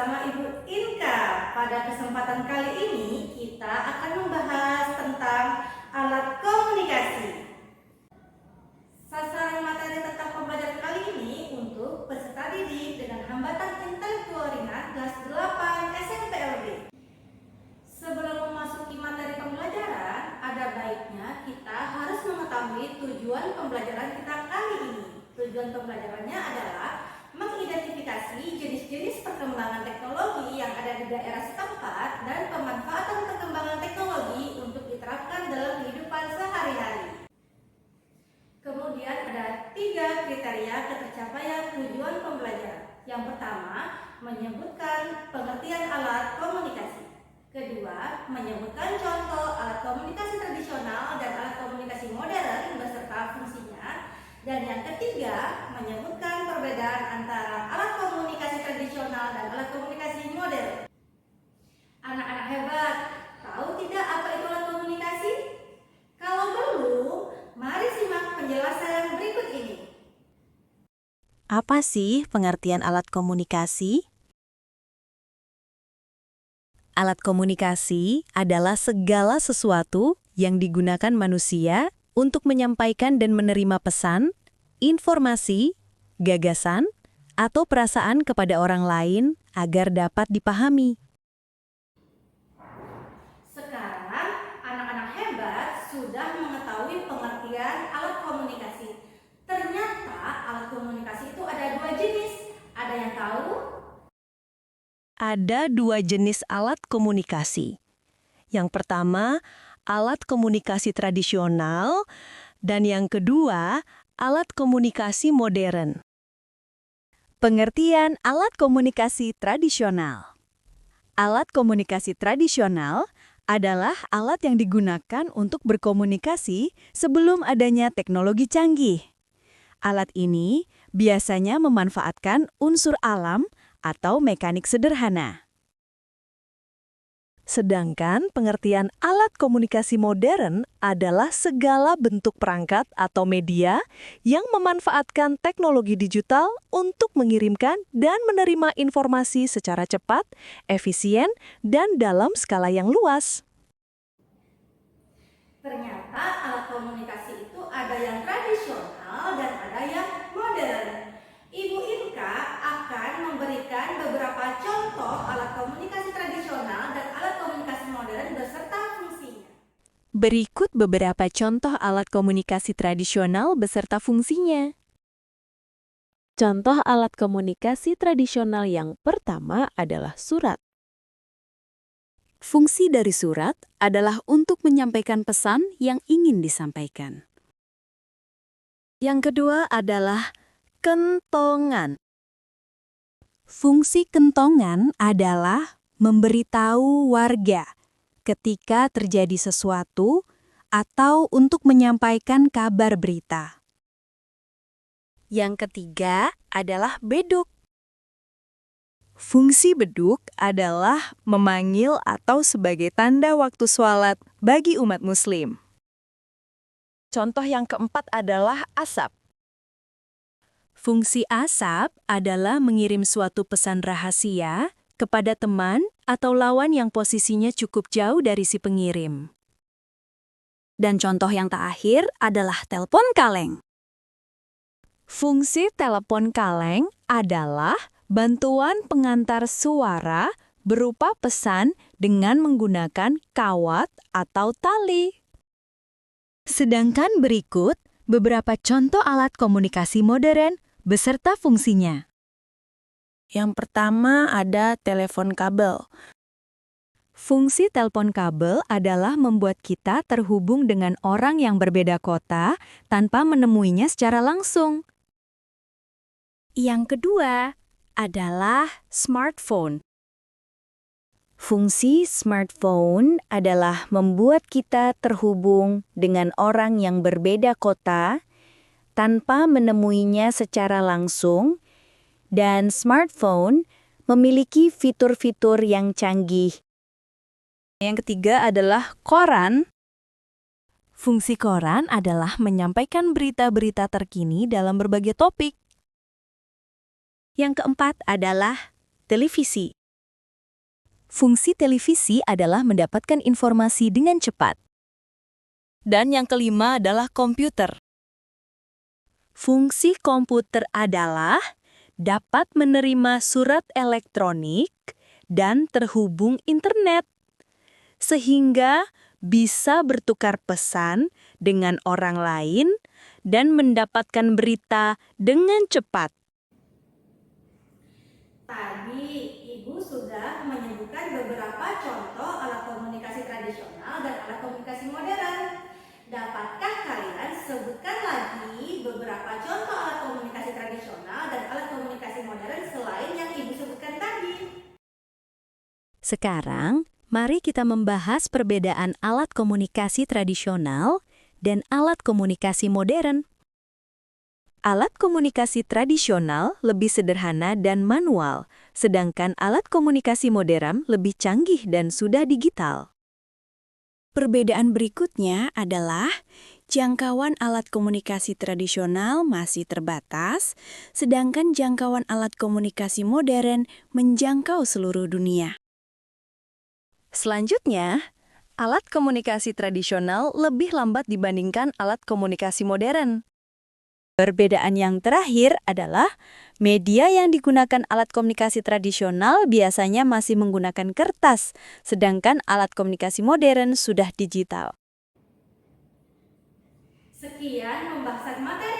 bersama Ibu Inka. Pada kesempatan kali ini kita akan membahas tentang alat komunikasi. Sasaran materi tentang pembelajaran kali ini untuk peserta didik dengan hambatan intelektual ringan kelas 8 SMP LB. Sebelum memasuki materi pembelajaran, ada baiknya kita harus mengetahui tujuan pembelajaran kita kali ini. Tujuan pembelajarannya adalah mengidentifikasi jenis-jenis perkembangan teknologi yang ada di daerah setempat dan pemanfaatan perkembangan teknologi untuk diterapkan dalam kehidupan sehari-hari. Kemudian ada 3 kriteria ketercapaian tujuan pembelajaran. Yang pertama, menyebutkan pengertian alat komunikasi. Kedua, menyebutkan contoh alat komunikasi tradisional dan alat komunikasi modern beserta fungsinya. Dan yang ketiga, menyebutkan perbedaan antara alat komunikasi tradisional dan alat komunikasi modern. Anak-anak hebat, tahu tidak apa itu alat komunikasi? Kalau belum, mari simak penjelasan berikut ini. Apa sih pengertian alat komunikasi? Alat komunikasi adalah segala sesuatu yang digunakan manusia untuk menyampaikan dan menerima pesan, informasi, gagasan, atau perasaan kepada orang lain agar dapat dipahami. Sekarang, anak-anak hebat sudah mengetahui pengertian alat komunikasi. Ternyata alat komunikasi itu ada 2 jenis. Ada yang tahu? Ada 2 jenis alat komunikasi. Yang pertama, alat komunikasi tradisional, dan yang kedua, alat komunikasi modern. Pengertian alat komunikasi tradisional. Alat komunikasi tradisional adalah alat yang digunakan untuk berkomunikasi sebelum adanya teknologi canggih. Alat ini biasanya memanfaatkan unsur alam atau mekanik sederhana. Sedangkan pengertian alat komunikasi modern adalah segala bentuk perangkat atau media yang memanfaatkan teknologi digital untuk mengirimkan dan menerima informasi secara cepat, efisien, dan dalam skala yang luas. Ternyata alat komunikasi itu ada yang tradisional dan ada yang modern. Ibu Inka akan memberikan beberapa contoh alat komunikasi tradisional dan alat komunikasi modern beserta fungsinya. Berikut beberapa contoh alat komunikasi tradisional beserta fungsinya. Contoh alat komunikasi tradisional yang pertama adalah surat. Fungsi dari surat adalah untuk menyampaikan pesan yang ingin disampaikan. Yang kedua adalah kentongan. Fungsi kentongan adalah memberitahu warga ketika terjadi sesuatu atau untuk menyampaikan kabar berita. Yang ketiga adalah beduk. Fungsi beduk adalah memanggil atau sebagai tanda waktu sholat bagi umat Muslim. Contoh yang keempat adalah asap. Fungsi asap adalah mengirim suatu pesan rahasia kepada teman atau lawan yang posisinya cukup jauh dari si pengirim. Dan contoh yang terakhir adalah telepon kaleng. Fungsi telepon kaleng adalah bantuan pengantar suara berupa pesan dengan menggunakan kawat atau tali. Sedangkan berikut beberapa contoh alat komunikasi modern beserta fungsinya. Yang pertama ada telepon kabel. Fungsi telepon kabel adalah membuat kita terhubung dengan orang yang berbeda kota tanpa menemuinya secara langsung. Yang kedua adalah smartphone. Fungsi smartphone adalah membuat kita terhubung dengan orang yang berbeda kota tanpa menemuinya secara langsung, dan smartphone memiliki fitur-fitur yang canggih. Yang ketiga adalah koran. Fungsi koran adalah menyampaikan berita-berita terkini dalam berbagai topik. Yang keempat adalah televisi. Fungsi televisi adalah mendapatkan informasi dengan cepat. Dan yang kelima adalah komputer. Fungsi komputer adalah dapat menerima surat elektronik dan terhubung internet, sehingga bisa bertukar pesan dengan orang lain dan mendapatkan berita dengan cepat. Tadi Ibu sudah menyebutkan beberapa contoh alat komunikasi tradisional dan alat komunikasi modern. Dapatkah kalian sebutkan lagi beberapa contoh alat komunikasi tradisional dan alat komunikasi modern selain yang Ibu sebutkan tadi? Sekarang, mari kita membahas perbedaan alat komunikasi tradisional dan alat komunikasi modern. Alat komunikasi tradisional lebih sederhana dan manual, sedangkan alat komunikasi modern lebih canggih dan sudah digital. Perbedaan berikutnya adalah jangkauan alat komunikasi tradisional masih terbatas, sedangkan jangkauan alat komunikasi modern menjangkau seluruh dunia. Selanjutnya, alat komunikasi tradisional lebih lambat dibandingkan alat komunikasi modern. Perbedaan yang terakhir adalah media yang digunakan alat komunikasi tradisional biasanya masih menggunakan kertas, sedangkan alat komunikasi modern sudah digital. Sekian pembahasan materi